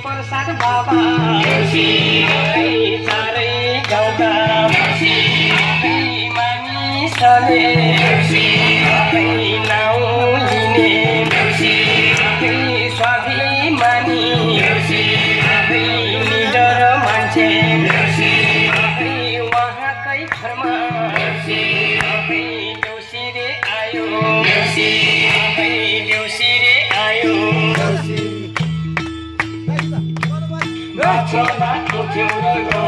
प्रसाद बाबा चारै गाउँका मानिसले नाउँ लिने स्वाभिमानी निडर मान्छे उहाँकै घरमा देउसिरे आयो देउसिरे आयो उठ्यो र